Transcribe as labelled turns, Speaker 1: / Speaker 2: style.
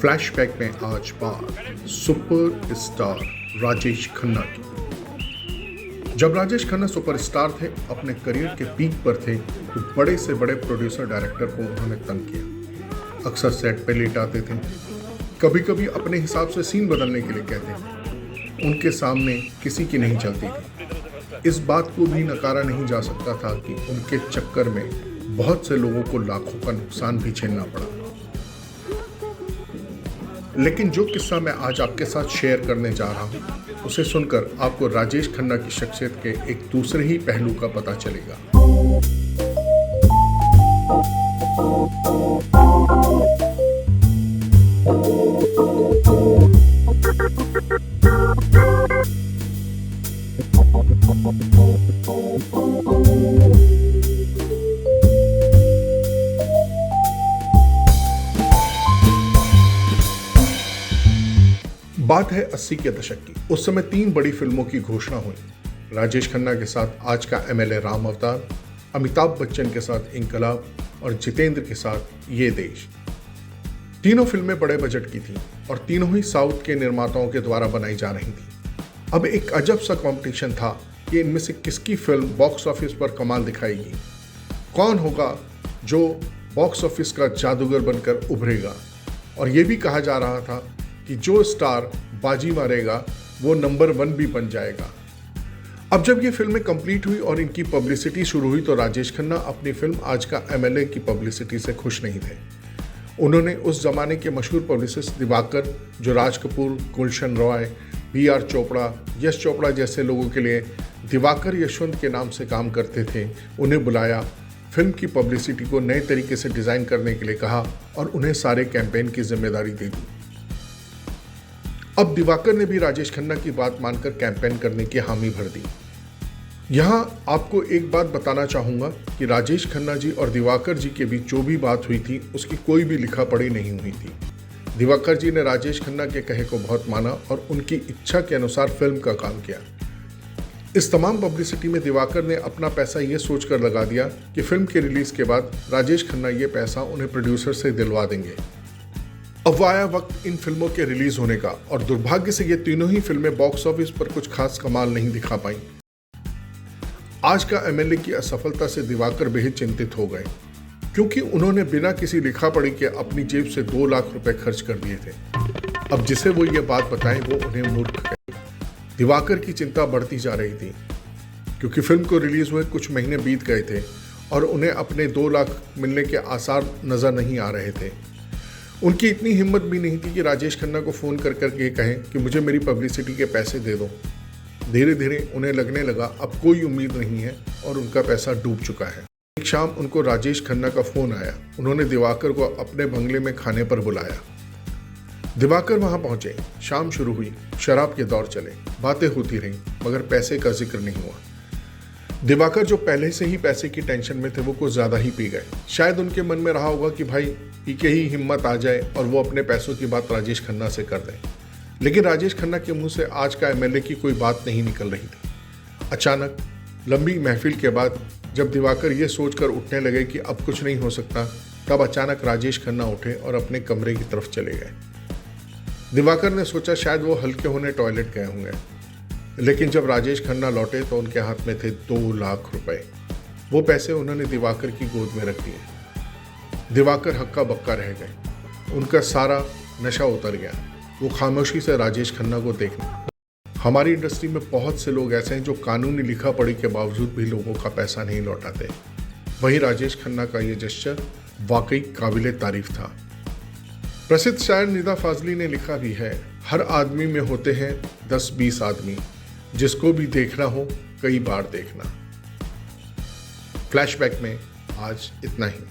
Speaker 1: Flashback में आज बात सुपर स्टार राजेश खन्ना की। जब राजेश खन्ना सुपरस्टार थे, अपने करियर के पीक पर थे, तो बड़े से बड़े प्रोड्यूसर डायरेक्टर को उन्होंने तंग किया। अक्सर सेट पे लेट आते थे, कभी कभी अपने हिसाब से सीन बदलने के लिए कहते थे। उनके सामने किसी की नहीं चलती थी। इस बात को भी नकारा नहीं जा सकता था कि उनके चक्कर में बहुत से लोगों को लाखों का नुकसान भी झेलना पड़ा। लेकिन जो किस्सा मैं आज आपके साथ शेयर करने जा रहा हूं, उसे सुनकर आपको राजेश खन्ना की शख्सियत के एक दूसरे ही पहलू का पता चलेगा। बात है 80 के दशक की। उस समय 3 बड़ी फिल्मों की घोषणा हुई। राजेश खन्ना के साथ आज का एमएलए राम अवतार, अमिताभ बच्चन के साथ इनकलाब और जितेंद्र के साथ ये देश। तीनों फिल्में बड़े बजट की थीं और तीनों ही साउथ के निर्माताओं के द्वारा बनाई जा रही थीं। अब एक अजब सा कंपटीशन था कि इनमें से किसकी फिल्म बॉक्स ऑफिस पर कमाल दिखाएगी, कौन होगा जो बॉक्स ऑफिस का जादूगर बनकर उभरेगा। और ये भी कहा जा रहा था कि जो स्टार बाजी मारेगा वो नंबर 1 भी बन जाएगा। अब जब ये फिल्में कंप्लीट हुई और इनकी पब्लिसिटी शुरू हुई, तो राजेश खन्ना अपनी फिल्म आज का एमएलए की पब्लिसिटी से खुश नहीं थे। उन्होंने उस जमाने के मशहूर पब्लिसिस्ट दिवाकर, जो राज कपूर, गुलशन रॉय, बीआर चोपड़ा, यश चोपड़ा जैसे लोगों के लिए दिवाकर यशवंत के नाम से काम करते थे, उन्हें बुलाया, फिल्म की पब्लिसिटी को नए तरीके से डिज़ाइन करने के लिए कहा और उन्हें सारे कैंपेन की जिम्मेदारी दे दी। अब दिवाकर ने भी राजेश खन्ना की बात मानकर कैंपेन करने की हामी भर दी। यहाँ आपको एक बात बताना चाहूँगा कि राजेश खन्ना जी और दिवाकर जी के बीच जो भी बात हुई थी, उसकी कोई भी लिखा पढ़ी नहीं हुई थी। दिवाकर जी ने राजेश खन्ना के कहे को बहुत माना और उनकी इच्छा के अनुसार फिल्म का काम किया। इस तमाम पब्लिसिटी में दिवाकर ने अपना पैसा ये सोचकर लगा दिया कि फिल्म के रिलीज़ के बाद राजेश खन्ना ये पैसा उन्हें प्रोड्यूसर से दिलवा देंगे। अब आया वक्त इन फिल्मों के रिलीज होने का, और दुर्भाग्य से ये तीनों ही फिल्में बॉक्स ऑफिस पर कुछ खास कमाल नहीं दिखा पाई। आज का एमएलए की असफलता से दिवाकर बेहद चिंतित हो गए, क्योंकि उन्होंने बिना किसी लिखा पढ़ी के अपनी जेब से 2 लाख रुपए खर्च कर दिए थे। अब जिसे वो ये बात बताएं, वो उन्हें मूर्ख कहे। दिवाकर की चिंता बढ़ती जा रही थी, क्योंकि फिल्म को रिलीज हुए कुछ महीने बीत गए थे और उन्हें अपने 2 लाख मिलने के आसार नजर नहीं आ रहे थे। उनकी इतनी हिम्मत भी नहीं थी कि राजेश खन्ना को फ़ोन कर करके कहें कि मुझे मेरी पब्लिसिटी के पैसे दे दो। धीरे धीरे उन्हें लगने लगा अब कोई उम्मीद नहीं है और उनका पैसा डूब चुका है। एक शाम उनको राजेश खन्ना का फ़ोन आया। उन्होंने दिवाकर को अपने बंगले में खाने पर बुलाया। दिवाकर वहाँ पहुँचे। शाम शुरू हुई, शराब के दौर चले, बातें होती रहीं, मगर पैसे का जिक्र नहीं हुआ। दिवाकर जो पहले से ही पैसे की टेंशन में थे, वो कुछ ज़्यादा ही पी गए। शायद उनके मन में रहा होगा कि भाई पी के ही हिम्मत आ जाए और वो अपने पैसों की बात राजेश खन्ना से कर दें। लेकिन राजेश खन्ना के मुंह से आज का एमएलए की कोई बात नहीं निकल रही थी। अचानक लंबी महफिल के बाद जब दिवाकर ये सोचकर उठने लगे कि अब कुछ नहीं हो सकता, तब अचानक राजेश खन्ना उठे और अपने कमरे की तरफ चले गए। दिवाकर ने सोचा शायद वो हल्के होने टॉयलेट गए होंगे, लेकिन जब राजेश खन्ना लौटे तो उनके हाथ में थे 2 लाख रुपए। वो पैसे उन्होंने दिवाकर की गोद में रख दिए। दिवाकर हक्का बक्का रह गए। उनका सारा नशा उतर गया। वो खामोशी से राजेश खन्ना को देखने। हमारी इंडस्ट्री में बहुत से लोग ऐसे हैं जो कानूनी लिखा पढ़ी के बावजूद भी लोगों का पैसा नहीं लौटाते। वहीं राजेश खन्ना का ये जेस्चर वाकई काबिले तारीफ था। प्रसिद्ध शायर निदा फाजली ने लिखा भी है, हर आदमी में होते हैं 10-20 आदमी, जिसको भी देखना हो कई बार देखना। फ्लैशबैक में आज इतना ही।